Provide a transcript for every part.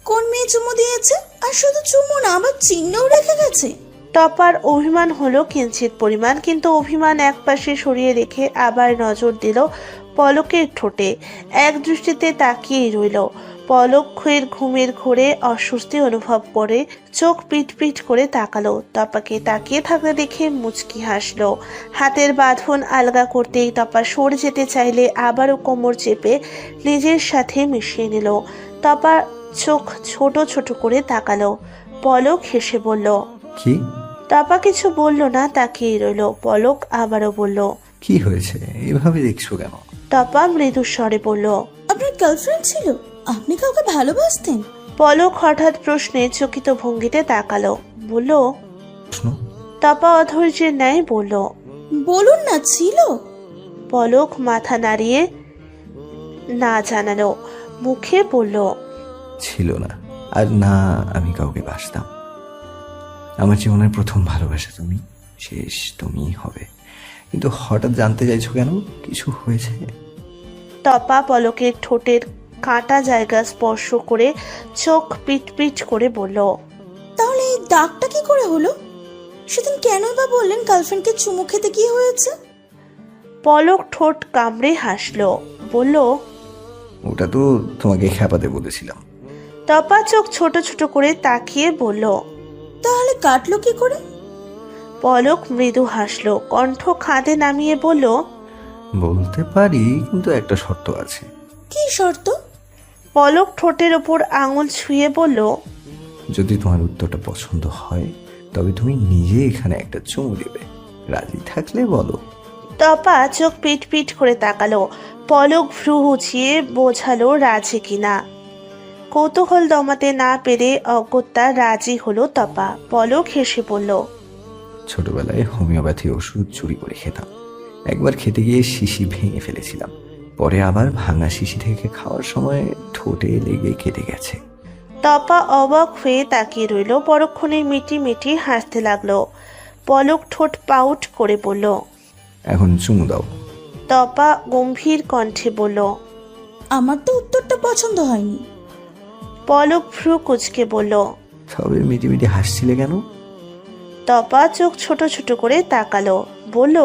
কোন মেয়ে চুমু দিয়েছে? আর শুধু চুমু না, আবার চিহ্নও রেখে গেছে। টপার অভিমান হলো কিঞ্চিত পরিমাণ, কিন্তু অভিমান একপাশে সরিয়ে রেখে আবার নজর দিল পলকের ঠোঁটে। এক দৃষ্টিতে তাকিয়েই রইল। পলকের ঘুমের ঘোরে অস্বস্তি অনুভব করে চোখ পিট পিট করে তাকালো। তপাকে তাকিয়ে থাকতে দেখে মুচকি হাসলো। হাতের বাঁধন আলগা করতেই তপা সরে যেতে চাইলে আবারও কোমর চেপে নিজের সাথে মিশিয়ে নিল। তপা চোখ ছোট ছোট করে তাকালো। পলক হেসে বলল, কি? তপা কিছু বলল না, তাকিয়েই রইল। পলক আবারও বলল, কি হয়েছে? এভাবে দেখছো কেন? তপা মৃদু স্বরে বলল, আপনার গার্লফ্রেন্ড ছিল? আপনি কাউকে ভালোবাসতেন? পলক হঠাৎ প্রশ্নে চকিত ভঙ্গিতে তাকালো। বলল, প্রশ্ন? তপা অধৈর্যের ন্যায় বলল, বলুন না, ছিল। পলক মাথা নাড়িয়ে না জানালো মুখে বলল, ছিল না। আর না আমি কাউকে বাসতাম। আমার জীবনের প্রথম ভালোবাসা তুমি, শেষ তুমিই হবে। কিন্তু হঠাৎ জানতে চাইছো কেন? কিছু হয়েছে? তপা পলকের ঠোঁটের কাটা জায়গা স্পর্শ করে চোখ পিট পিট করে বলল, তাহলে এই দাগটা কি করে হলো? সেদিন কেনই বা বললেন গার্লফ্রেন্ডকে চুমু খেতে কি হয়েছে? পলক ঠোঁট কামড়ে হাসলো। বলল, ওটা তো তোমাকে খেপাতে বলেছিলাম। তপা চোখ ছোট ছোট করে তাকিয়ে বলল, তাহলে কাটলো কি করে? পলক মৃদু হাসলো, কণ্ঠ খাদে নামিয়ে বলল, বলতে পারি, কিন্তু একটা শর্ত আছে। কি শর্ত? পলক ঠোঁটের ওপর আঙুল ছুঁয়ে বলল, যদি তোমার উত্তরটা পছন্দ হয় তবে তুমি নিজে এখানে একটা চুমু দেবে। রাজি থাকলে বলো। তপা চোখ পিট পিট করে তাকালো। পলক ভ্রু উঁচিয়ে বোঝালো রাজি কিনা। কৌতূহল দমাতে না পেরে অগত্যা রাজি হলো তপা। পলক হেসে বলল, ছোটবেলায় হোমিওপ্যাথি ওষুধ চুরি করে খেতাম। একবার খেতে গিয়ে শিশি ভেঙে ফেলেছিলাম। পরে আবার ভাঙা শিশি থেকে খাওয়ার সময় ঠোঁটে লেগে কেটে গেছে। তপা অবাক হয়ে তাকিয়ে রইল। পরক্ষণে মিটি মিটি হাসতে লাগলো। পলক ঠোঁট পাউট করে বলল, এখন চুমু দাও। তপা গম্ভীর কণ্ঠে বলল, আমার তো উত্তরটা পছন্দ হয়নি। পলক ভ্রু কুচকে বলল, তবে মিটিমিটি হাসছিলে কেন? তপা চোখ ছোট ছোট করে তাকালো। বলল,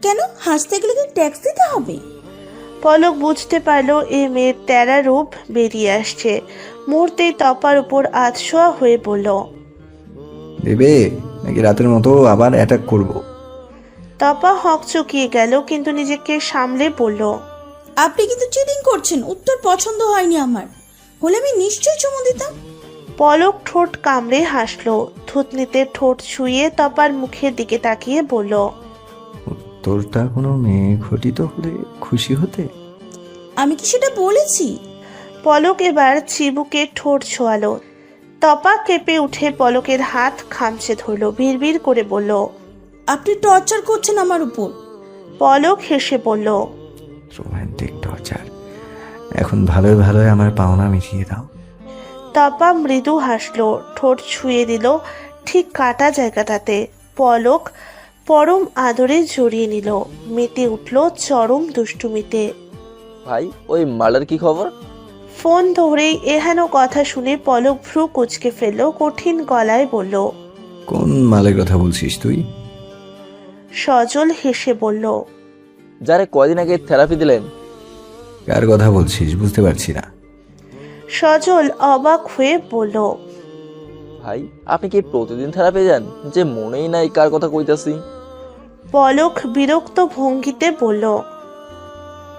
কেন, হাসতে গেলে কি ট্যাক্স দিতে হবে? পলক বুঝতে পারলো এ মেয়ের তেরা রূপ বেরিয়ে আসছে। মুহূর্তেই তপার উপর আধশোয়া হয়ে বলল, দেবে নাকি রাতের মতো আবার অ্যাটাক করব? তপা হকচকিয়ে গেল, কিন্তু নিজেকে সামলে বলল, আপনি কিন্তু চিটিং করছেন। উত্তর পছন্দ হয়নি আমার, হলে আমি নিশ্চয়ই চুমু দিতাম। পলক ঠোঁট কামড়ে হাসলো। থুতনিতে ঠোঁট ছুঁয়ে তপার মুখের দিকে তাকিয়ে বলল, উত্তরটা কোনো মেয়ে ঘটিত হলে খুশি হতে? আমি কি সেটা বলেছি? পলক এবার চিবুকে ঠোঁট ছোঁয়ালো। তপা কেঁপে উঠে পলকের হাত খামচে ধরল। বিড়বিড় করে বলল, আপনি টর্চার করছেন আমার উপর। পলক হেসে বলল, রোম্যান্টিক টর্চার। এখন ভালোই ভালোই আমার পাওনা মিটিয়ে দাও। তপা মৃদু হাসলো, ঠোঁট ছুঁয়ে দিল ঠিক কাটা জায়গাটাতে। পলক পরম আদরে জড়িয়ে নিল। মেতে উঠল চরম দুষ্টুমিতে। ভাই, ওই মার্ডার কি খবর? ফোন ধরেই এহেন কথা শুনে পলক ভ্রু কুচকে ফেলল। কঠিন গলায় বলল, কোন মালের কথা বলছিস তুই? সজল হেসে বলল, যারে কয়দিন আগে থেরাপি দিলেন। কার কথা বলছিস বুঝতে পারছি না। সজল অবাক হয়ে বলল, ভাই, আপনি কি প্রতিদিন থেরাপি যান যে মনেই নাই কার কথা কইতাছি? পলক বিরক্ত ভঙ্গিতে বলল।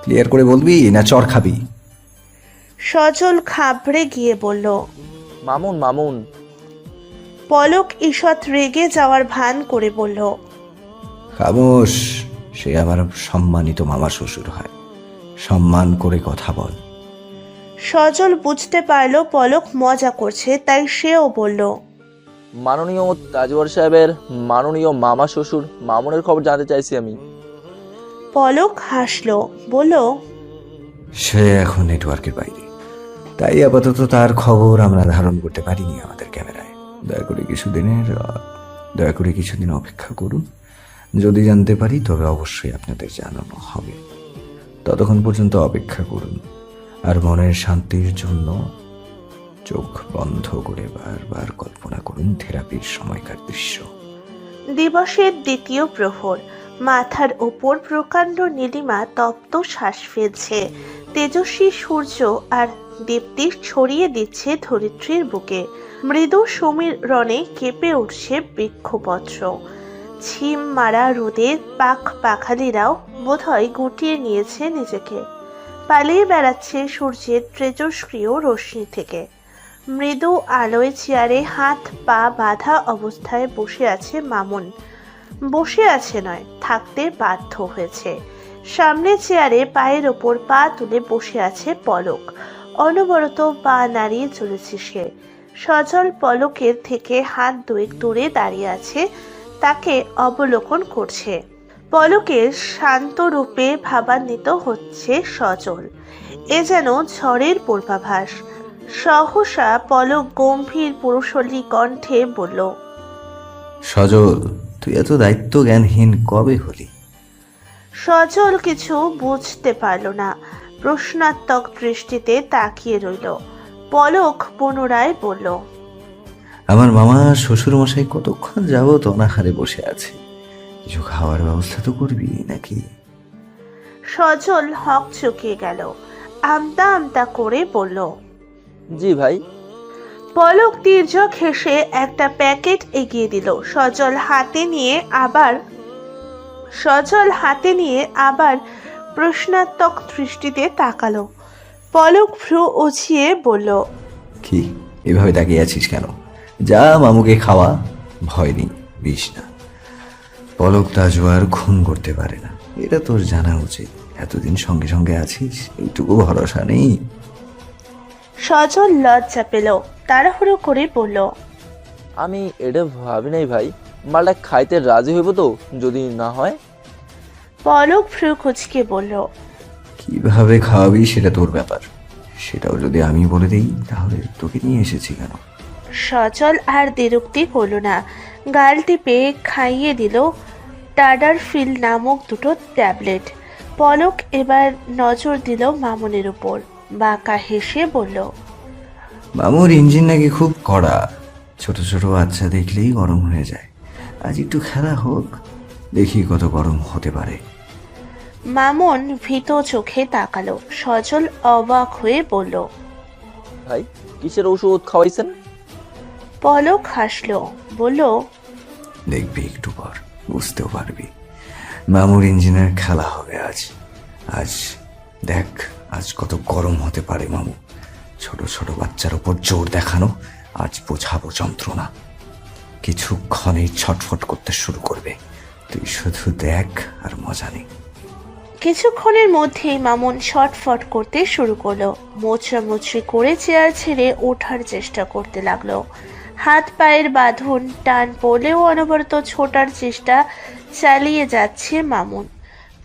ক্লিয়ার করে বলবি না চর খাবি? সজল খাবড়ে গিয়ে বলল। মামুন মামুন। পলক ঈষৎ রেগে যাওয়ার ভান করে বলল, খামোশ। সে আমার সম্মানিত মামা শ্বশুর হয়। সম্মান করে কথা বল। সজল বুঝতে পারল পলক মজা করছে, তাই সেও বলল, মাননীয় তাজওয়ার সাহেবের মাননীয় মামা শ্বশুর মামুনের খবর জানতে চাইছি আমি। পলক হাসলো, বলল, সে এখন নেটওয়ার্কের বাইরে, তাই আপাতত তার খবর আমরা ধারণ করতে পারিনি আমাদের ক্যামেরায়। দয়া করে কিছুদিন অপেক্ষা করুন। যদি জানতে পারি তবে অবশ্যই আপনাদের জানানো হবে। ততক্ষণ পর্যন্ত অপেক্ষা করুন। আর মনের শান্তির জন্য চোখ বন্ধ করে বারবার কল্পনা করুন থেরাপির সময়কার দৃশ্য। দিবসের দ্বিতীয় প্রহর। মাথার ওপর প্রকাণ্ড নীলিমা তপ্ত শ্বাস ফেলছে। তেজস্বী সূর্য আর দীপ্তি ছড়িয়ে দিচ্ছে ধরিত্রীর বুকে। মৃদু সমীরণে কেঁপে উঠছে বৃক্ষপত্র। ছিম মারা রোদের পাখালিরাও বোধহয় গুটিয়ে নিয়েছে নিজেকে। পালিয়ে বেড়াচ্ছে সূর্যের তেজস্ক্রিয় রশ্মি থেকে। মৃদু আলোয় চেয়ারে হাত পা বাঁধা অবস্থায় বসে আছে মামুন। বসে আছে নয়, থাকতে বাধ্য হয়েছে। সামনে চেয়ারে পায়ের ওপর পা তুলে বসে আছে পলক। অনবরত পা নাড়িয়ে চলেছে সে। সজল পলকের থেকে হাত দুয়েক দূরে দাঁড়িয়ে আছে, তাকে অবলোকন করছে। পলকের শান্ত রূপে ভাবান্বিত হচ্ছে সজল। এ যেন ঝড়ের পূর্বাভাস। সহসা পলক গম্ভীর পুরুষলী কণ্ঠে বলল, সজল, তুই এত দায়িত্ব জ্ঞানহীন কবে হলি? সজল কিছু বুঝতে পারল না। প্রশ্নাত্মক দৃষ্টিতে তাকিয়ে রইল। পলক পুনরায় বলল, আমার মামা শ্বশুর মশাই কতক্ষণ যাবত অনাহারে বসে আছে, কিছু খাওয়ার ব্যবস্থা তো করবি নাকি? সজল হক চুকিয়ে গেল। আমতা আমতা করে বলল, জি ভাই। পলক তীর্যক হেসে একটা প্যাকেট এগিয়ে দিল। সজল হাতে নিয়ে আবার প্রশ্নাত্মক দৃষ্টিতে তাকালো। পলক ভ্রু উঁচিয়ে বলল, কি এভাবে তাকিয়ে আছিস কেন? যা মামুকে খাওয়া, ভয় নেই, বিষ না। পলক তাজওয়ার খুন করতে পারে না, এটা তোর জানা উচিত। এতদিন সঙ্গে সঙ্গে আছিস, এইটুকু ভরসা নেই? সজল লজ্জা পেল, তাড়াহুড়ো করে বলল, আমি এটা ভাবি নাই ভাই, মালটা খাইতে রাজি হইব তো যদি না হয়? পলক ভ্রু কুঁচকে বলল, কিভাবে খাওয়াবি সেটা তোর ব্যাপার, সেটাও যদি আমি বলে দিই তাহলে তোকে নিয়ে এসেছি কেন? সজল আর দ্বিরুক্তি করল না। গাল টিপে খাইয়ে দিল টাডারফিল নামক দুটো ট্যাবলেট। পলক এবার নজর দিল মামুনের উপর। বাঁকা হেসে বলল, মামুর ইঞ্জিন নাকি খুব কড়া, ছোট ছোট বাচ্চা দেখলেই গরম হয়ে যায়। আজ একটু খেলা হোক, দেখি কত গরম হতে পারে। মামুন ভীত চোখে তাকালো। সজল অবাক হয়ে বলল, ভাই কিসের ওষুধ খাওয়াইছেন? পলক হাসলো, বলল, দেখবি একটু পর, বুঝতেও পারবি। মামুর ইঞ্জিনের খেলা হবে আজ। আজ দেখ আজ কত গরম হতে পারে মামু। ছোট ছোট বাচ্চার উপর জোর দেখানো, আজ বোঝাবো যন্ত্রণা। কিছুক্ষণেই ছটফট করতে শুরু করবে, তুই শুধু দেখ আর মজা নেই। কিছুক্ষণের মধ্যেই মামুন শটফট করতে শুরু করলো। মোচড়ামুচড়ি করে চেয়ার ছেড়ে ওঠার চেষ্টা করতে লাগলো। হাত পায়ের বাঁধন টান পড়লেও অনবরত ছোটার চেষ্টা চালিয়ে যাচ্ছে মামুন।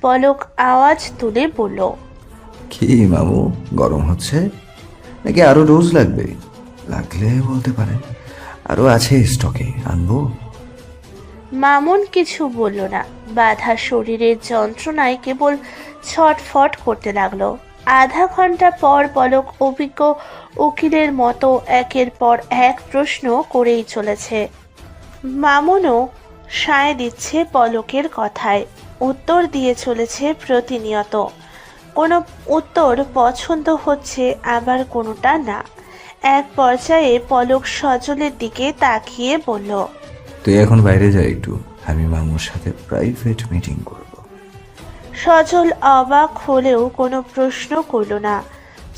পলক আওয়াজ তুলে বলল, কি মামু, গরম হচ্ছে নাকি আরো ডোজ লাগবে? লাগলে বলতে পারেন, আরো আছে স্টকে, আনবো? মামুন কিছু বলল না। বাঁধা শরীরের যন্ত্রণায় কেবল ছটফট করতে লাগলো। আধা ঘন্টা পর পলক অভিজ্ঞ উকিলের মতো একের পর এক প্রশ্ন করেই চলেছে। মামুনও সায় দিচ্ছে পলকের কথায়, উত্তর দিয়ে চলেছে প্রতিনিয়ত। কোনো উত্তর পছন্দ হচ্ছে, আবার কোনোটা না। এক পর্যায়ে পলক সজলের দিকে তাকিয়ে বলল, তুই এখন বাইরে যা একটু, আমি মামুর সাথে প্রাইভেট মিটিং করব। সজল অবাক হলেও কোনো প্রশ্ন করল না,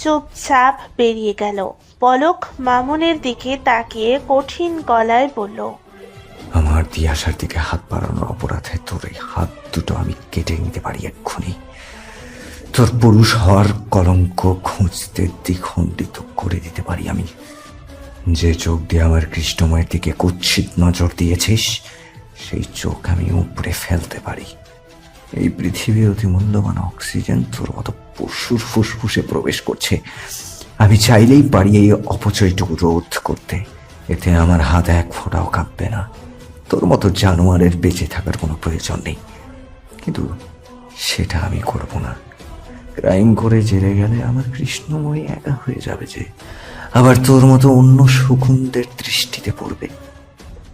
চুপচাপ বেরিয়ে গেল। পলক মামুনের দিকে তাকিয়ে কঠিন গলায় বলল, আমার দিয়াশার দিকে হাত বাড়ানোর অপরাধে তোর এই হাত দুটো আমি কেটে নিতে পারি এক্ষুনি। তোর পুরুষ হওয়ার কলঙ্ক খুঁজতে দ্বিখণ্ডিত করে দিতে পারি আমি। যে চোখ দিয়ে আমার কৃষ্ণময়ের দিকে কুৎসিত নজর দিয়েছিস, সেই চোখ আমি উপড়ে ফেলতে পারি। এই পৃথিবীর অতি মূল্যবান অক্সিজেন তোর মতো পশুর ফুসফুসে প্রবেশ করছে, আমি চাইলেই পারি এই অপচয়টুকু রোধ করতে। এতে আমার হাত এক ফোঁটাও কাঁপবে না। তোর মতো জানোয়ারের বেঁচে থাকার কোনো প্রয়োজন নেই, কিন্তু সেটা আমি করব না। ক্রাইম করে জেলে গেলে আমার কৃষ্ণময়ী একা হয়ে যাবে যে। আবার তোর মতো অন্য শকুনদের দৃষ্টিতে পড়বে।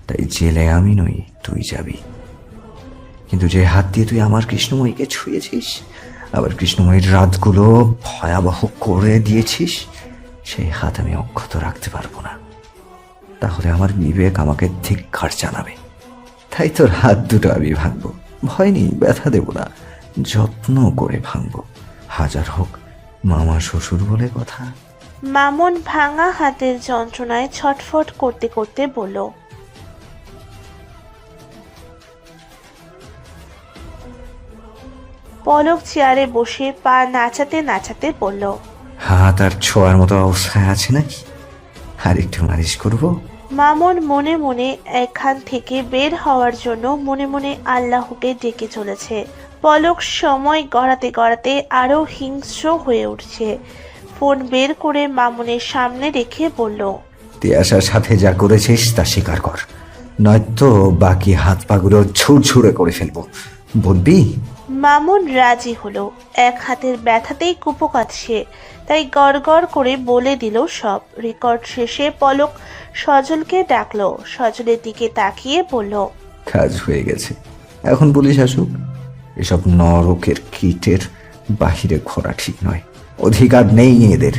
তাই জেলে আমি নই, তুই যাবি। কিন্তু যে হাত দিয়ে তুই আমার কৃষ্ণময়ীকে ছুঁয়েছিস, আবার কৃষ্ণময়ীর রাতগুলো ভয়াবহ করে দিয়েছিস, সেই হাত আমি অক্ষত রাখতে পারবো না। তাহলে আমার বিবেক আমাকে ধিক্কার জানাবে। তাই তোর হাত দুটো আমি ভাঙবো। ভয় নেই, ব্যথা দেব না, যত্ন করে ভাঙবো। হাজার হোক মামা শ্বশুর বলে কথা। মামুন ভাঙা হাতের যন্ত্রণায় ছটফট করতে করতে বলল, পলক চেয়ারে বসে পা নাচাতে নাচাতে বলল, হাত আর ছোঁয়ার মতো অবস্থায় আছে নাকি? আর একটু মালিশ করবো? মামুন মনে মনে এখান থেকে বের হওয়ার জন্য মনে মনে আল্লাহকে ডেকে চলেছে। পলক সময় গড়াতে গড়াতে আরো হিংস্র হয়ে উঠছে। ফোন বের করে মামুনের সামনে রেখে বলল, তিয়াসার সাথে যা করেছিস তা স্বীকার কর, নয়তো বাকি হাত পাগুলো ঝুরঝুরে করে ফেলবো। বলবি? মামুন রাজি হলো। এক হাতের ব্যথাতেই কুপো কাটছে, তাই গড়গড় করে বলে দিল সব। রেকর্ড শেষে পলক সজলকে ডাকলো। সজলের দিকে তাকিয়ে বলল, কাজ হয়ে গেছে, এখন পুলিশ আসুক। এসব নরকের কীটের বাহিরে ঘোরা ঠিক নয়, অধিকার নেই এদের।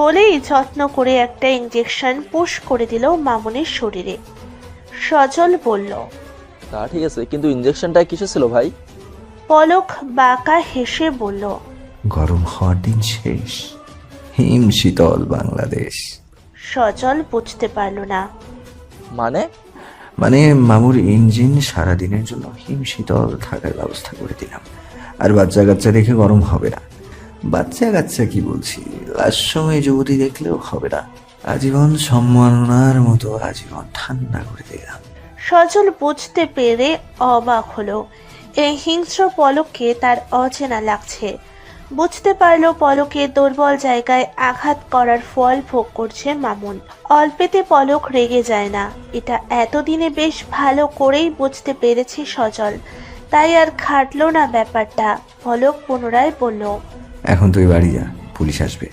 বলেই যত্ন করে একটা ইঞ্জেকশন পুশ করে দিল মামুনের শরীরে। সজল বলল, তা ঠিক আছে, কিন্তু ইঞ্জেকশনটা কিসে ছিল ভাই? পলক বাঁকা হেসে বলল, গরম হওয়ার দিন শেষ, হিম শীতল বাংলাদেশ। সজল বুঝতে পারল না। মানে? মানে মামুর ইঞ্জিন সারাদিনের জন্য হিম শীতল থাকার ব্যবস্থা করে দিলাম। আর বাচ্চা কাচ্চা দেখে গরম হবে না। বাচ্চা কাচ্চা কি বলছি, লাস্ট সময় যুবতী দেখলেও হবে না। আজীবন সম্মাননার মতো আজীবন ঠান্ডা করে দিলাম। সজল বুঝতে পেরে অবাক হলো। এই হিংস্র পলককে তার অচেনা লাগছে। বুঝতে পারলো পলকের দুর্বল জায়গায় আঘাত করার ফল ভোগ করছে মামুন। অল্পেতে পলক রেগে যায় না, এটা এতদিনে বেশ ভালো করেই বুঝতে পেরেছে সজল। তাই আর খাটলো না ব্যাপারটা। পলক পুনরায় বলল, এখন তুই বাড়ি যা, পুলিশ আসবে।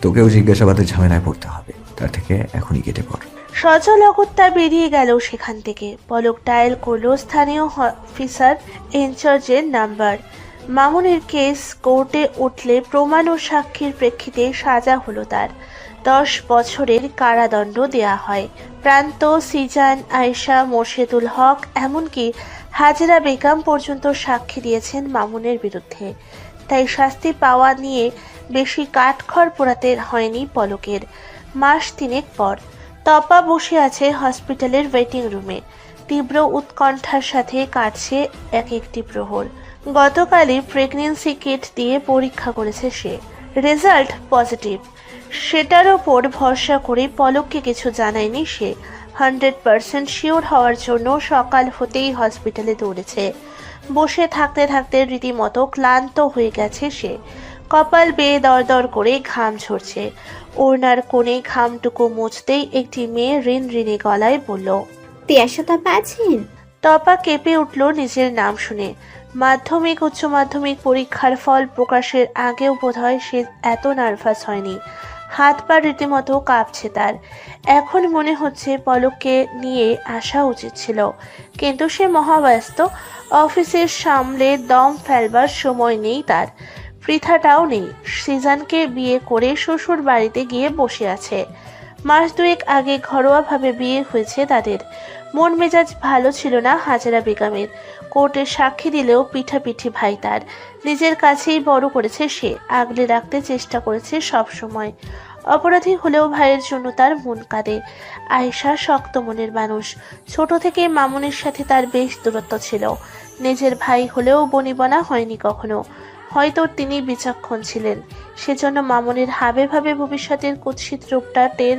তোকেও জিজ্ঞাসাবাদের ঝামেলায় পড়তে হবে। তার থেকে এখনই কেটে পড়। সজল অগত্যা বেরিয়ে গেল সেখান থেকে। পলক ডায়াল করলো স্থানীয় অফিসার ইনচার্জের নাম্বার। মামুনের কেস কোর্টে উঠলে প্রমাণ ও সাক্ষীর প্রেক্ষিতে সাজা হলো তার। 10 বছরের কারাদণ্ড দেয়া হয়। প্রান্ত, সিজান, আয়েশা, মোর্শেদুল হক, এমনকি হাজেরা বেগম পর্যন্ত সাক্ষী দিয়েছেন মামুনের বিরুদ্ধে। তাই শাস্তি পাওয়া নিয়ে বেশি কাঠখড় পোড়াতে হয়নি পলকের। মাস 3 পর তপা বসে আছে হসপিটালের ওয়েটিং রুমে। তীব্র উৎকণ্ঠার সাথে কাটছে এক একটি প্রহর। গতকালই প্রেগন্যান্সি কিট দিয়ে পরীক্ষা করেছে সে, রেজাল্ট পজিটিভ। সেটার ওপর ভরসা করে পলককে কিছু জানায়নি সে। 100% শিওর হওয়ার জন্য সকাল হতেই হসপিটালে দৌড়েছে। বসে থাকতে থাকতে রীতিমতো ক্লান্ত হয়ে গেছে সে। কপাল বেয়ে দরদর করে ঘাম ঝরছে। ওড়নার কোণে ঘামটুকু মুছতেই একটি মেয়ে ঋণঋণী গলায় বলল, তিয়াসা তপা আছেন? তপা কেঁপে উঠল নিজের নাম শুনে। মাধ্যমিক উচ্চ মাধ্যমিক পরীক্ষার ফল প্রকাশের আগেও বোধহয় সে এত নার্ভাস হয়নি। হাত পা রীতিমতো কাঁপছে তার। এখন মনে হচ্ছে পলককে নিয়ে আসা উচিত ছিল, কিন্তু সে মহাব্যস্ত। অফিসের সামলে দম ফেলবার সময় নেই তার। পৃথাটাও নেই, সিজানকে বিয়ে করে শ্বশুর বাড়িতে গিয়ে বসে আছে। মাস 2 আগে ঘরোয়াভাবে বিয়ে হয়েছে তাদের। মন মেজাজ ভালো ছিল না হাজেরা বেগমের। কোর্টে সাক্ষী দিলেও পিঠাপিঠি ভাই তার। নিজের কাছেই বড় করেছে সে, আগলে রাখতে চেষ্টা করেছে সব সময়। অপরাধী হলেও ভাইয়ের জন্য তার মন কাঁদে। আয়েশা শক্ত মনের মানুষ। ছোট থেকে মামুনের সাথে তার বেশ দূরত্ব ছিল। নিজের ভাই হলেও বনিবনা হয়নি কখনো। হয়তো তিনি বিচক্ষণ ছিলেন, সেজন্য মামুনের হাবে ভাবে ভবিষ্যতের কুৎসিত রূপটা টের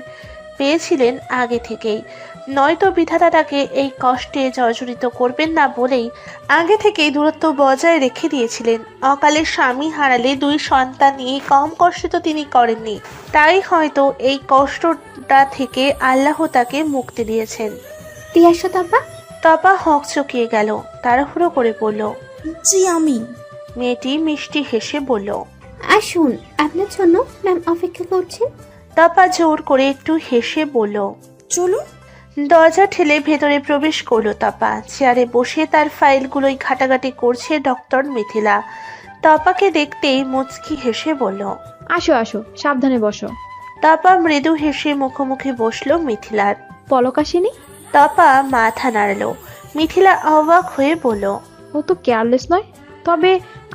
পেয়েছিলেন আগে থেকেই। নয়তো বিধাতা তাকে এই কষ্টে জর্জরিত করবেন না বলেই আগে থেকেই দূরত্ব বজায় রেখে দিয়েছিলেন। অকালে স্বামী হারালে 2 সন্তান নিয়ে কম কষ্ট তো তিনি করেননি। তাই হয়তো এই কষ্টটা থেকে আল্লাহ তাকে মুক্তি দিয়েছেন। তিয়াসা তপা? তপা হকচকিয়ে গেল, তাড়াহুড়ো করে বলল, জি আমি। মেয়েটি মিষ্টি হেসে বলল, আসুন, আপনার জন্য ম্যাম অপেক্ষা করছেন। তপা জোর করে একটু হেসে বলল, চলুন। দরজা ঠেলে ভেতরে প্রবেশ করলো তপা। চেয়ারে বসে তার ফাইলগুলোই ঘাটাঘাটি করছে ডক্টর মিথিলা। তপাকে দেখতেই মুচকি হেসে বলল, আসো আসো, সাবধানে বসো। তপা মৃদু হেসে মুখোমুখি বসলো মিথিলার। পলক আসেনি? তপা মাথা নাড়লো। মিথিলা অবাক হয়ে বলল, ও তো কেয়ারলেস নয়, তবে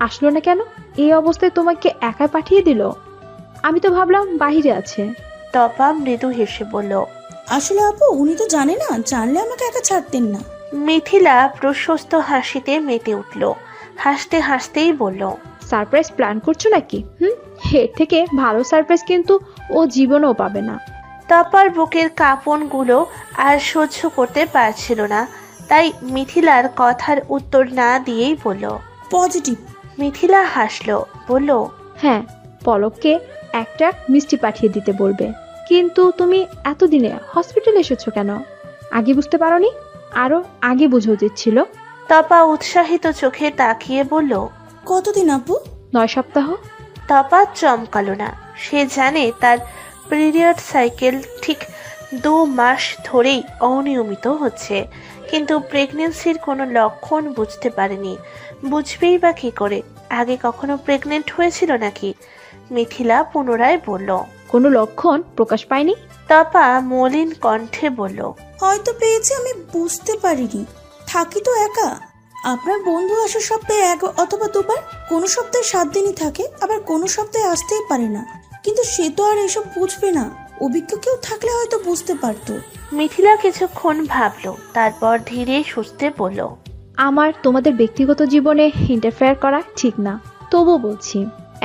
আসলো না কেন? এই অবস্থায় তোমাকে একা পাঠিয়ে দিল? আমি তো ভাবলাম বাহিরে আছে। তপা মৃদু হেসে বলল। আসলে আপু উনি তো জানে না, জানলে আমাকে একা ছাড়তেন না। মিথিলা প্রশস্ত হাসিতে মেতে উঠল। হাসতে হাসতেই বলল, সারপ্রাইজ প্ল্যান করছো নাকি? এর থেকে ভালো সারপ্রাইজ কিন্তু ও জীবনেও পাবে না। তপার বুকের কাঁপনগুলো আর সহ্য করতে পারছিল না, তাই মিথিলার কথার উত্তর না দিয়েই বলল। পজিটিভ। মিথিলা হাসলো, বলল, হ্যাঁ, পলককে একটা মিষ্টি পাঠিয়ে দিতে বলবে। কিন্তু তুমি এতদিনে হসপিটালে এসেছো কেন? আগে বুঝতে পারোনি? আরো আগে বুঝে উচিত ছিল। তপা উৎসাহিত চোখে তাকিয়ে বলল, কতদিন আপু? 9 সপ্তাহ। তপা চমকালো না। সে জানে তার পিরিয়ড সাইকেল ঠিক 2 মাস ধরেই অনিয়মিত হচ্ছে, কিন্তু প্রেগনেন্সির কোনো লক্ষণ বুঝতে পারেনি। বুঝবেই বা কি করে? আগে কখনো প্রেগনেন্ট হয়েছিল নাকি? মিথিলা পুনরায় বলল। কোনো লক্ষণ প্রকাশ পায়নি? তপা মলিন কণ্ঠে বলল, হয়তো পেয়েছে, আমি বুঝতে পারিনি। থাকি তো একা। আপনার বন্ধু আসে সপ্তাহে 1 অথবা 2 বার। কোনো সপ্তাহে 7 দিনই থাকে, আবার কোনো সপ্তাহে আসতেই পারে না। কিন্তু সে তো আর এসব বুঝবে না। অভিজ্ঞ কেউ থাকলে হয়তো বুঝতে পারতো। মিথিলা কিছুক্ষণ ভাবলো, তারপর ধীরে সুস্থে বলল, আমার তোমাদের ব্যক্তিগত জীবনে ইন্টারফেয়ার করা ঠিক না, তবু বলছি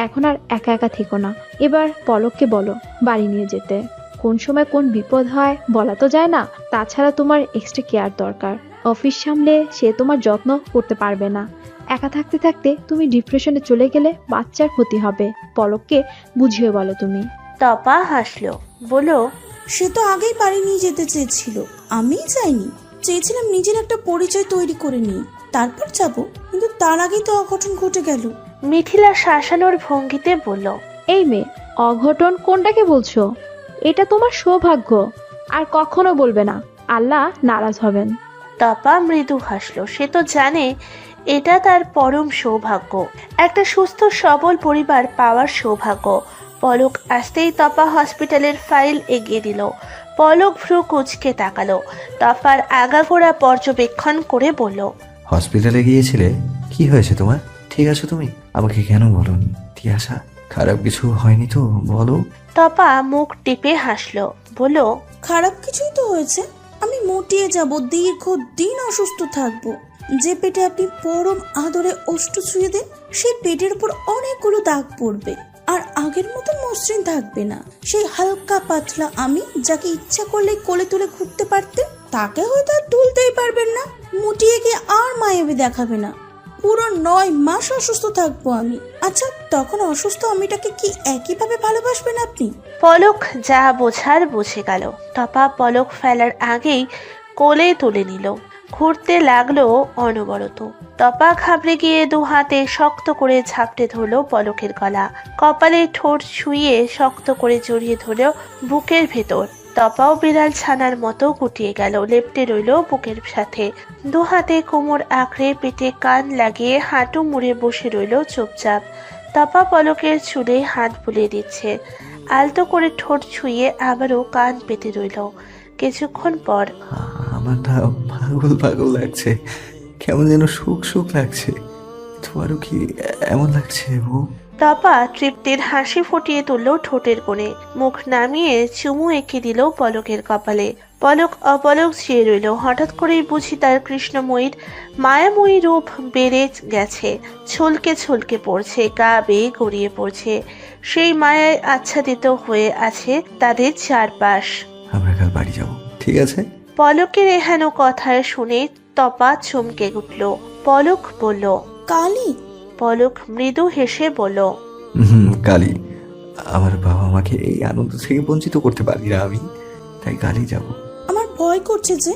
এখন আর একা একা থেকো না। এবার পলককে বলো বাড়ি নিয়ে যেতে। কোন সময় কোন বিপদ হয় বলা তো যায় না। তাছাড়া তোমার এক্সট্রা কেয়ার দরকার। অফিস সামলে সে তোমার যত্ন করতে পারবে না। একা থাকতে থাকতে তুমি ডিপ্রেশনে চলে গেলে বাচ্চার ক্ষতি হবে। পলককে বুঝিয়ে বলো তুমি। তপা হাসলো, বলল, সে তো আগেই বাড়ি নিয়ে যেতে চেয়েছিল, আমিই যাইনি। চেয়েছিলাম নিজের একটা পরিচয় তৈরি করে নিই, তারপর যাব। কিন্তু তার আগেই তো অঘটন ঘটে গেল। মিথিলা শাসানোর ভঙ্গিতে বলল, এই মেয়ে, অঘটন কোনটাকে বলছো? এটা তোমার সৌভাগ্য। আর কখনো বলবে না, আল্লাহ নারাজ হবেন। তপা মৃদু হাসলো। সে তো জানে এটা তার পরম সৌভাগ্য, একটা সুস্থ সবল পরিবার পাওয়ার সৌভাগ্য। পলক আসতেই তপা হসপিটালের ফাইল এগিয়ে দিল। পলক ভ্রু কুঁচকে তাকালো। তপার আগাগোড়া পর্যবেক্ষণ করে বলল, হসপিটালে গিয়েছিলে? কি হয়েছে তোমার? ঠিক আছো তুমি? আমাকে কেন বলোনি? তিয়াশা, খারাপ কিছু হয়নি তো? বলো। তপা মুখ টিপে হাসলো, বলল, খারাপ কিছুই তো হয়েছে। আমি মোটিয়ে যাব, দীর্ঘদিন অসুস্থ থাকবো। যে পেটে আপনি পরম আদরে ওষ্ঠ ছুঁয়ে দেন, সেই পেটের উপর অনেকগুলো দাগ পড়বে। আর আগের মতো মসৃণ থাকবে না। সেই হালকা পাতলা আমি, যাকে ইচ্ছা করলে কোলে তুলে ঘুরতে পারতেন, তাকে হয়তো আর তুলতেই পারবেন না। মুটিয়ে গিয়ে আর মায়াবী দেখাবে না। পুরো 9 মাস অসুস্থ থাকবো আমি। আচ্ছা, তখন অসুস্থ আমিটাকে কি একইভাবে ভালোবাসবেন আপনি? পলক যা বোঝার বুঝে গেল। তপা পলক ফেলার আগেই কোলে তুলে নিল। ঘুরতে লাগলো অনবরত। তপা ঘাবড়ে গিয়ে 2 হাতে শক্ত করে ঝাপটে ধরলো পলকের গলা। কপালে ঠোঁট ছুঁয়ে শক্ত করে জড়িয়ে ধরল বুকের ভেতর। তপাও বিড়াল ছানার মতো গুটিয়ে গেল, লেপ্টে রইল বুকের সাথে। 2 হাতে কোমর আঁকড়ে পেটে কান লাগিয়ে হাঁটু মুড়ে বসে রইল চুপচাপ। তপা পলকের চুলে হাত বুলিয়ে দিচ্ছে। আলতো করে ঠোঁট ছুঁয়ে আবারও কান পেতে রইল। কিছুক্ষণ পর, আমার না পাগল পাগল লাগছে, কেমন যেন সুখ সুখ লাগছে। তোমারও কি এমন লাগছে বউ? তপা তৃপ্তির হাসি ফুটিয়ে তুলল ঠোঁটের কোণে। মুখ নামিয়ে চুমু এঁকে দিল পলকের কপালে। পলক অপলক চেয়ে রইল। হঠাৎ করেই বুঝি তার কৃষ্ণময়ীর মায়াময়ী রূপ বেড়ে গেছে। ছলকে ছলকে পড়ছে, গা বেয়ে গড়িয়ে পড়ছে। সেই মায়ায় আচ্ছাদিত হয়ে আছে তাদের চারপাশ। আমরা কাল বাড়ি যাব, ঠিক আছে? পলকের এহেন কথা শুনে তপা চমকে উঠল। পলক বলল, কালি? পলক মৃদু হেসে বলল, কালি। আমার বাবা আমাকে এই আনন্দ থেকে বঞ্চিত করতে পারি না আমি, তাই কালই যাব। আমার ভয় করছে যে।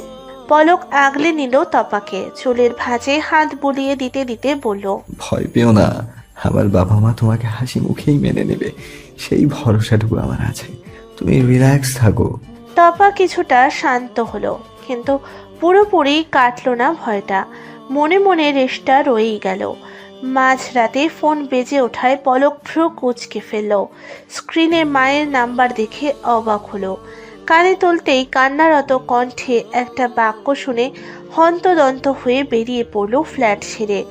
পলক আগলে নিল তপাকে। চুলের ভাঁজে হাত বুলিয়ে দিতে দিতে বলল, ভয় পেও না, আমার বাবা মা তোমাকে হাসি মুখেই মেনে নেবে, সেই ভরসাটুকু আমার আছে। তুমি রিল্যাক্স থাকো। তপা কিছুটা শান্ত হলো, কিন্তু পুরোপুরি কাটলো না ভয়টা। মনে মনে রেশটা রয়েই গেল। মাঝরাতে ফোন বেজে ওঠায় পলক ভ্রু কুঁচকে ফেলল। স্ক্রিনে মায়ের নাম্বার দেখে অবাক হলো। কানে তুলতেই কান্নারত কণ্ঠে একটা বাক্য শুনে হন্তদন্ত হয়ে বেরিয়ে পড়ল ফ্ল্যাট ছেড়ে।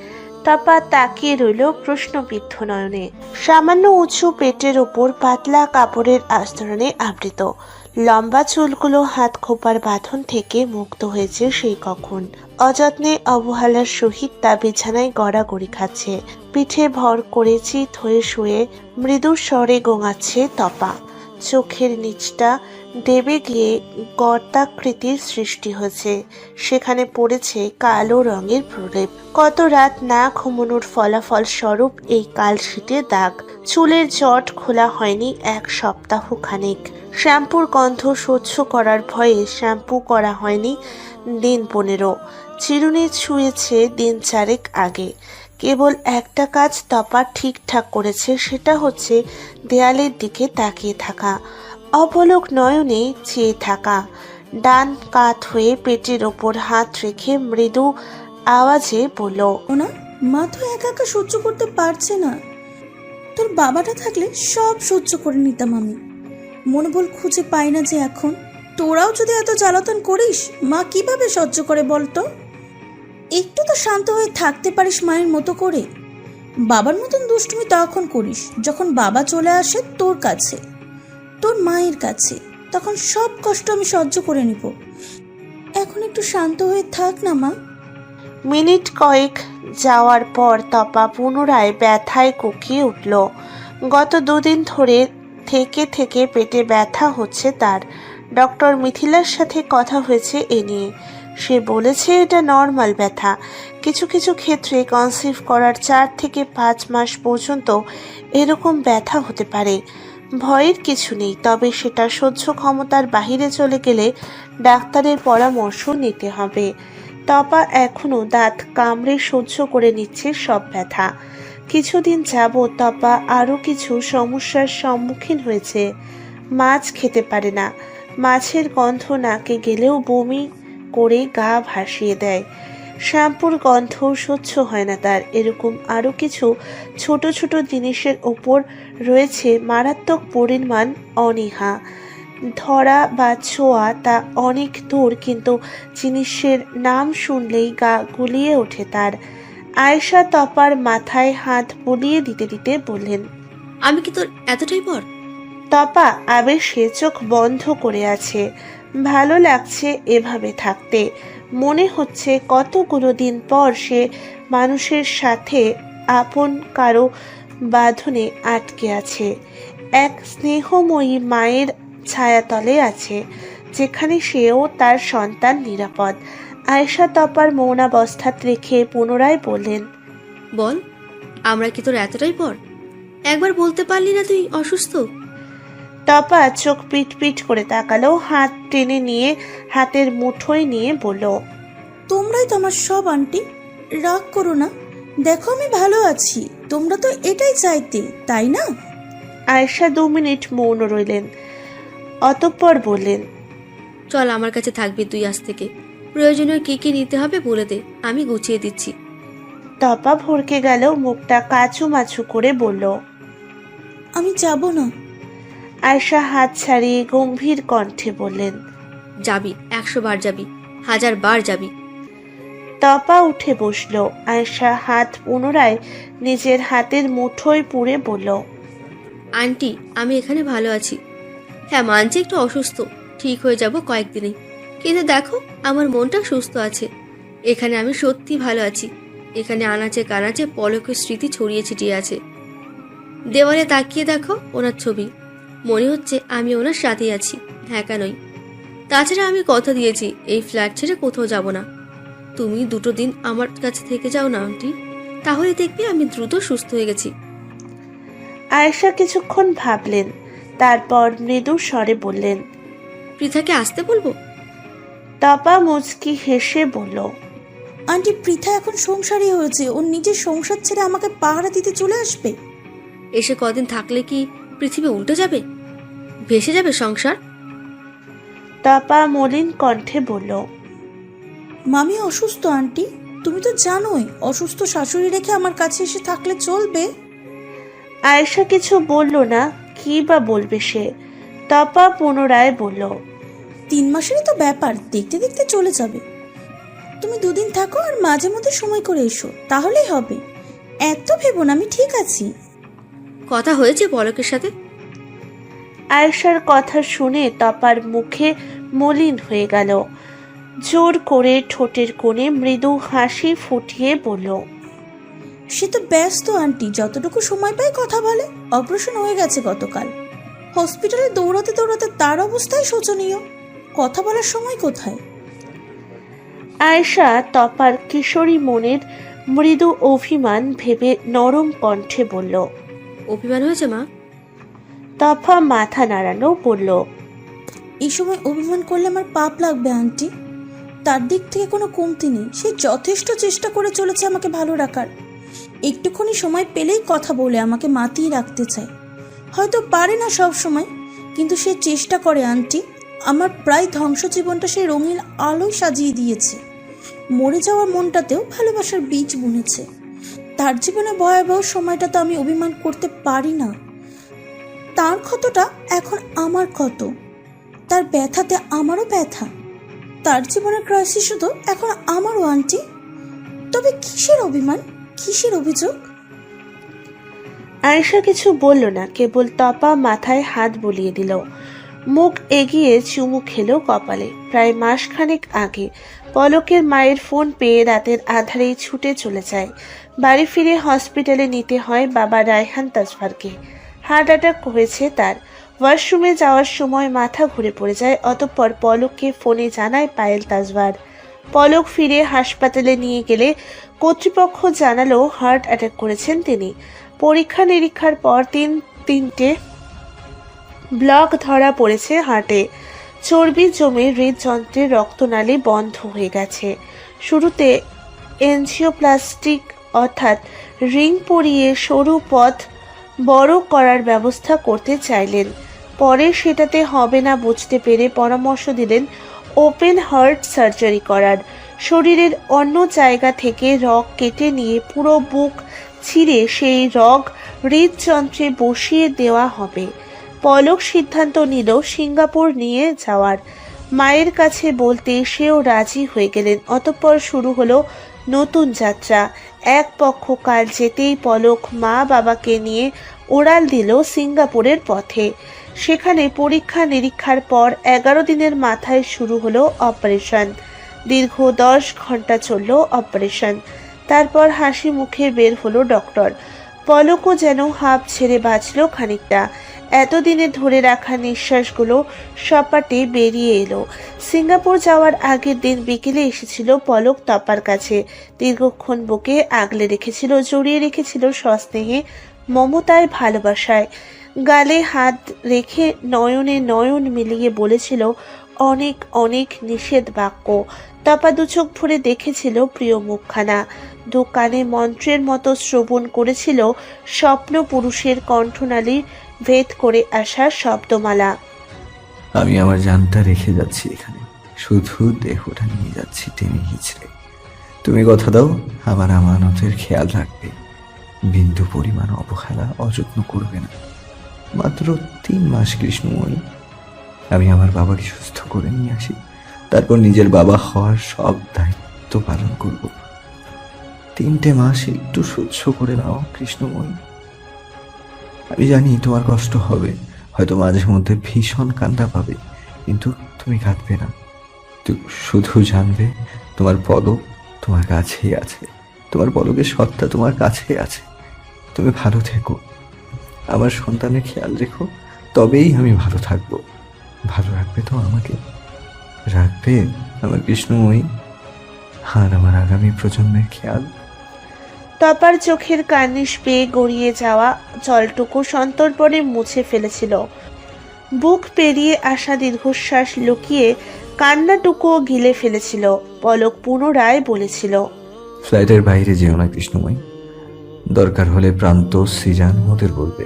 তপা তাকিয়ে রইল প্রশ্নবিদ্ধ নয়নে। সামান্য উঁচু পেটের ওপর পাতলা কাপড়ের আস্তরণে আবৃত। লম্বা চুলগুলো হাত খোপার বাঁধন থেকে মুক্ত হয়েছে সেই কখন। অযত্নে অবহেলার সহিত তা বিছানায় গড়াগড়ি খাচ্ছে। পিঠে ভর করে চিত হয়ে শুয়ে মৃদু স্বরে গোঙাচ্ছে তপা। চোখের নিচটা দেবে গিয়ে গর্তাকৃতির সৃষ্টি হয়েছে। সেখানে পড়েছে কালো রঙের প্রলেপ। কত রাত না ঘুমানোর ফলাফল স্বরূপ এই কালশিটে দাগ। চুলের জট খোলা হয়নি 1 সপ্তাহ খানেক। শ্যাম্পুর গন্ধ সহ্য করার ভয়ে শ্যাম্পু করা হয়নি দিন 15। চিরুনি ছুঁয়েছে দিন 4 আগে। কেবল একটা কাজ তপা ঠিকঠাক করেছে, সেটা হচ্ছে দেয়ালের দিকে তাকিয়ে থাকা, অপলক নয়নে চেয়ে থাকা। ডান কাত হয়ে পেটের ওপর হাত রেখে মৃদু আওয়াজে বলল, না, মা তো একা একা সহ্য করতে পারছে না। তোর বাবাটা থাকলে সব সহ্য করে নিতাম আমি। মনোবল খুঁজে পাই না যে এখন। তোরাও যদি এত জ্বালাতন করিস, মা কিভাবে সহ্য করে বলতো? একটু তো শান্ত হয়ে থাকতে পারিস মায়ের মতো করে। বাবার মতন দুষ্টুমি তখন করিস যখন বাবা চলে আসে তোর কাছে, তোর মায়ের কাছে। তখন সব কষ্ট আমি সহ্য করে নিব। এখন একটু শান্ত হয়ে থাক না মা। মিনিট কয়েক যাওয়ার পর তপা পুনরায় ব্যথায় কুকিয়ে উঠল। গত 2 দিন ধরে থেকে থেকে পেটে ব্যথা হচ্ছে তার। ডক্টর মিথিলার সাথে কথা হয়েছে এ নিয়ে। সে বলেছে এটা নর্মাল ব্যথা। কিছু কিছু ক্ষেত্রে কনসিভ করার 4 থেকে 5 মাস পর্যন্ত এরকম ব্যথা হতে পারে। ভয়ের কিছু নেই, তবে সেটা সহ্য ক্ষমতার বাহিরে চলে গেলে ডাক্তারের পরামর্শ নিতে হবে। তপা এখনো দাঁত কামড়ে সহ্য করে নিচ্ছে সব ব্যথা। কিছুদিন যাবৎ তপা আরও কিছু সমস্যার সম্মুখীন হয়েছে। মাছ খেতে পারে না। মাছের গন্ধ নাকে গেলেও বমি করে গা ভাসিয়ে দেয়। শ্যাম্পুর গন্ধ সহ্য হয় না তার। এরকম আরও কিছু ছোট ছোট জিনিসের ওপর রয়েছে মারাত্মক পরিমাণ অনীহা। ধরা বা ছোঁয়া তা অনেক দূর, কিন্তু জিনিসের নাম শুনলেই গা গুলিয়ে ওঠে তার। আয়েশা তপার মাথায় হাত বুলিয়ে দিতে দিতে বললেন, আমি কি তোর এতটাই পর? তপা আবেশে চোখ বন্ধ করে আছে। ভালো লাগছে এভাবে থাকতে। মনে হচ্ছে কতগুলো দিন পর সে মানুষের সাথে আপন কারো বাঁধনে আটকে আছে। এক স্নেহময়ী মায়ের ছায়াতলে আছে, যেখানে সেও তার সন্তান নিরাপদ। আয়েশা তপার মৌনাবস্থা রেখে পুনরায় বললেন, বল, আমরা কি তোর এতটাই পর? একবার বলতে পারলি না তুই অসুস্থ? তপা চোখ পিট পিট করে তাকালো, হাত টেনে নিয়ে হাতের মুঠোয় নিয়ে বলল, তোমরাই তো আমার সব আন্টি। রাগ করো না, দেখো আমি ভালো আছি। তোমরা তো এটাই চাইতে, তাই না? আয়েশা 2 মিনিট মৌন রইলেন, অতঃপর বললেন, চল, আমার কাছে থাকবি তুই আজ থেকে। প্রয়োজনীয় কি কি নিতে হবে বলে দে, আমি গুছিয়ে দিচ্ছি। তপা ভরকে গেল, মুখটা কাচু মাচু করে বলল, আমি যাব না। আয়েশা হাত ছাড়িয়ে গম্ভীর কণ্ঠে বললেন, যাবি, 100 বার যাবি, 1000 বার যাবি। তপা উঠে বসল। আয়েশা হাত পুনরায় নিজের হাতের মুঠোয় পুরে বলল, আন্টি, আমি এখানে ভালো আছি। হ্যাঁ, মানছি একটু অসুস্থ, ঠিক হয়ে যাব কয়েকদিনেই। কিন্তু দেখো, আমার মনটা সুস্থ আছে। এখানে আমি সত্যি ভালো আছি। এখানে আনাচে কানাচে পলকের স্মৃতি ছড়িয়ে ছিটিয়ে আছে। দেওয়ালে তাকিয়ে দেখো ওনার ছবি। মনে হচ্ছে আমি ওনার সাথেই আছি, একা নই। তাছাড়া আমি কথা দিয়েছি এই ফ্ল্যাট ছেড়ে কোথাও যাব না। তুমি 2 দিন আমার কাছে থেকে যাও না আন্টি, তাহলে দেখবি আমি দ্রুত সুস্থ হয়ে গেছি। আয়েশা কিছুক্ষণ ভাবলেন, তারপর মৃদু স্বরে বললেন, পৃথাকে আসতে বলবো? তপা মুচকি হেসে বলল, আন্টি, পৃথা এখন সংসারী হয়েছে। ওর নিজের সংসার ছেড়ে আমাকে পাহারা দিতে চলে আসবে? এসে কদিন থাকলে কি পৃথিবী উল্টে যাবে? ভেসে যাবে সংসার? তপা মলিন কণ্ঠে বলল। মামি অসুস্থ আন্টি, তুমি তো জানোই অসুস্থ শাশুড়ি রেখে আমার কাছে এসে থাকলে চলবে? আয়েশা কিছু বলল না, কি বা বলবে সে। তপা পুনরায় বলল। 3 মাসেরই তো ব্যাপার, দেখতে দেখতে চলে যাবে। তুমি 2 দিন থাকো আর মাঝে মধ্যে সময় করে এসো, তাহলেই হবে। এত ভেবো না, আমি ঠিক আছি। কথা হয়েছে পলকের সাথে? আয়েশার কথা শুনে তপার মুখে মলিন হয়ে গেল। জোর করে ঠোঁটের কোণে মৃদু হাসি ফুটিয়ে বলল। সে তো ব্যস্ত আন্টি, যতটুকু সময় পায় কথা বলে। অপারেশন হয়ে গেছে গতকাল। হসপিটালে দৌড়াতে দৌড়াতে তার অবস্থাই শোচনীয়, কথা বলার সময় কোথায়? আয়েশা তপার কিশোরী মনের মৃদু অভিমান ভেবে নরম কণ্ঠে বলল। অভিমান হয়েছে মা? তপা মাথা নাড়ানো বলল। এই সময় অভিমান করলে আমার পাপ লাগবে আন্টি। তার দিক থেকে কোনো কমতি নেই, সে যথেষ্ট চেষ্টা করে চলেছে আমাকে ভালো রাখার। একটুখানি সময় পেলেই কথা বলে আমাকে মাতিয়ে রাখতে চায়। হয়তো পারে না সব সময়, কিন্তু সে চেষ্টা করে আন্টি। আমার প্রায় ধ্বংস জীবনটা সে রঙিন আলোয় সাজিয়ে দিয়েছে। মরে যাওয়ার মনটাতেও ভালোবাসার বীজ বুনেছে। তার জীবনে ভয়াবহ সময়টা তো আমি অভিমান করতে পারি না। তার ক্ষতটা এখন আমার ক্ষত, তার ব্যথাতে আমারও ব্যথা। তার জীবনের ক্রাইসিস শুধু এখন আমারও আন্টি। তবে কিসের অভিমান, কিসের অভিযোগ? আয়েশা কিছু বলল না, কেবল তপা মাথায় হাত বুলিয়ে দিল। মুখ এগিয়ে চুমু খেলো কপালে। প্রায় মাসখানেক আগে পলকের মায়ের ফোন পেয়ে রাতের আধারেই ছুটে চলে যায়। বাড়ি ফিরে হসপিটালে নিতে হয় বাবা রায়হান তাজভারকে। হার্ট অ্যাটাক হয়েছে তার। ওয়াশরুমে যাওয়ার সময় মাথা ঘুরে পড়ে যায়। অতঃপর পলককে ফোনে জানায় পায়েল তাজভার। পলক ফিরে হাসপাতালে নিয়ে গেলে কর্তৃপক্ষ জানালো হার্ট অ্যাটাক করেছেন তিনি। পরীক্ষা নিরীক্ষার পর তিনটে ব্লক ধরা পড়েছে হার্টে। চর্বি জমে হৃদযন্ত্রের রক্তনালী বন্ধ হয়ে গেছে। শুরুতে এনজিওপ্লাস্টিক অর্থাৎ রিং পরিয়ে সরু পথ বড় করার ব্যবস্থা করতে চাইলেন। পরে সেটাতে হবে না বুঝতে পেরে পরামর্শ দিলেন ওপেন হার্ট সার্জারি করার। শরীরের অন্য জায়গা থেকে রগ কেটে নিয়ে পুরো বুক ছিঁড়ে সেই রগ হৃদযন্ত্রে বসিয়ে দেওয়া হবে। পলক সিদ্ধান্ত নিল সিঙ্গাপুর নিয়ে যাওয়ার। মায়ের কাছে বলতে সেও রাজি হয়ে গেলেন। অতঃপর শুরু হলো নতুন যাত্রা। এক পক্ষ কাল যেতেই পলক মা বাবাকে নিয়ে ওড়াল দিল সিঙ্গাপুরের পথে। সেখানে পরীক্ষা নিরীক্ষার পর 11 দিনের মাথায় শুরু হলো অপারেশন। দীর্ঘ 10 ঘন্টা চলল অপারেশন। তারপর হাসি মুখে বের হলো ডক্টর। পলকও যেন হাঁপ ছেড়ে বাঁচল খানিকটা। এতদিনে ধরে রাখা নিঃশ্বাসগুলো সপাটে বেরিয়ে এলো। সিঙ্গাপুর যাওয়ার আগের দিন বিকেলে এসেছিল পলক তপার কাছে। দীর্ঘক্ষণ বুকে আগলে রেখেছিল, জড়িয়ে রেখেছিল সস্নেহে, মমতায়, ভালোবাসায়। গালে হাত রেখে নয়নে নয়ন মিলিয়ে বলেছিল অনেক অনেক নিষেধ বাক্য। তপা দুচোখ ভরে দেখেছিল প্রিয় মুখখানা। দু কানে মন্ত্রের মতো শ্রবণ করেছিল স্বপ্ন পুরুষের কণ্ঠনালী ভেদ করে আসা শব্দমালা। আমি আমার জানটা রেখে যাচ্ছি এখানে, শুধু দেহটা নিয়ে যাচ্ছি টেনে হিচড়ে। তুমি কথা দাও আমার আমানতের খেয়াল রাখবে, বিন্দু পরিমাণ অবহেলা অযত্ন করবে না। মাত্র 3 মাস কৃষ্ণময়ী, আমি আমার বাবাকে সুস্থ করে নিয়ে আসি, তারপর নিজের বাবা হওয়ার সব দায়িত্ব পালন করব। 3টে মাস একটু সহ্য করে নাও কৃষ্ণময়ী। আমি জানি তোমার কষ্ট হবে, হয়তো মাঝে মধ্যে ভীষণ কান্না পাবে, কিন্তু তুমি কাঁদবে না। শুধু জানবে তোমার পলক তোমার কাছেই আছে, তোমার পলকের সত্তা তোমার কাছেই আছে। তুমি ভালো থেকো, আমার সন্তানের খেয়াল রেখো, তবেই আমি ভালো থাকবো। ভালো রাখবে তো আমাকে? রাখবে আমার কৃষ্ণময়ী, আর আমার আগামী প্রজন্মের খেয়াল? তপার চোখের কার্নিশ পেয়ে গড়িয়ে যাওয়া জলটুকু সন্তর্পণে মুছে ফেলেছিল। বুক পেরিয়ে আসা দীর্ঘশ্বাস লুকিয়ে কান্নাটুকুও গিলে ফেলেছিল। পলক পুনরায় বলেছিল, ফ্ল্যাটের বাইরে যেও না কৃষ্ণময়ী। দরকার হলে প্রান্ত, সৃজান ওদের বলবে।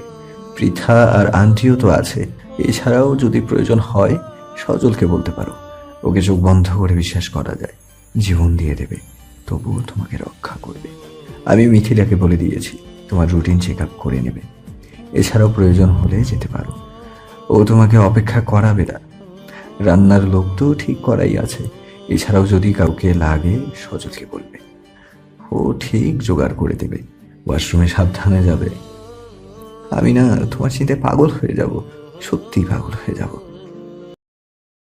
পৃথা আর আন্টিও তো আছে, এছাড়াও যদি প্রয়োজন হয় সজলকে বলতে পারো, ওকে চোখ বন্ধ করে বিশ্বাস করা যায়, জীবন দিয়ে দেবে, তবুও তোমাকে রক্ষা করবে। আমি মিথিলাকে বলে দিয়েছি তোমার রুটিন চেক আপ করে নেবে। এছাড়াও প্রয়োজন হলে যেতে পারো, ও তোমাকে অপেক্ষা করাবে না। রান্নার লোক তো ঠিক করাই আছে। এছাড়াও যদি কাউকে লাগে সজলকে বলবে, ও ঠিক জোগাড় করে দেবে। ওয়াশরুমে সাবধানে যাবে। আমি না তোমার চিন্তায় পাগল হয়ে যাব, সত্যি পাগল হয়ে যাব।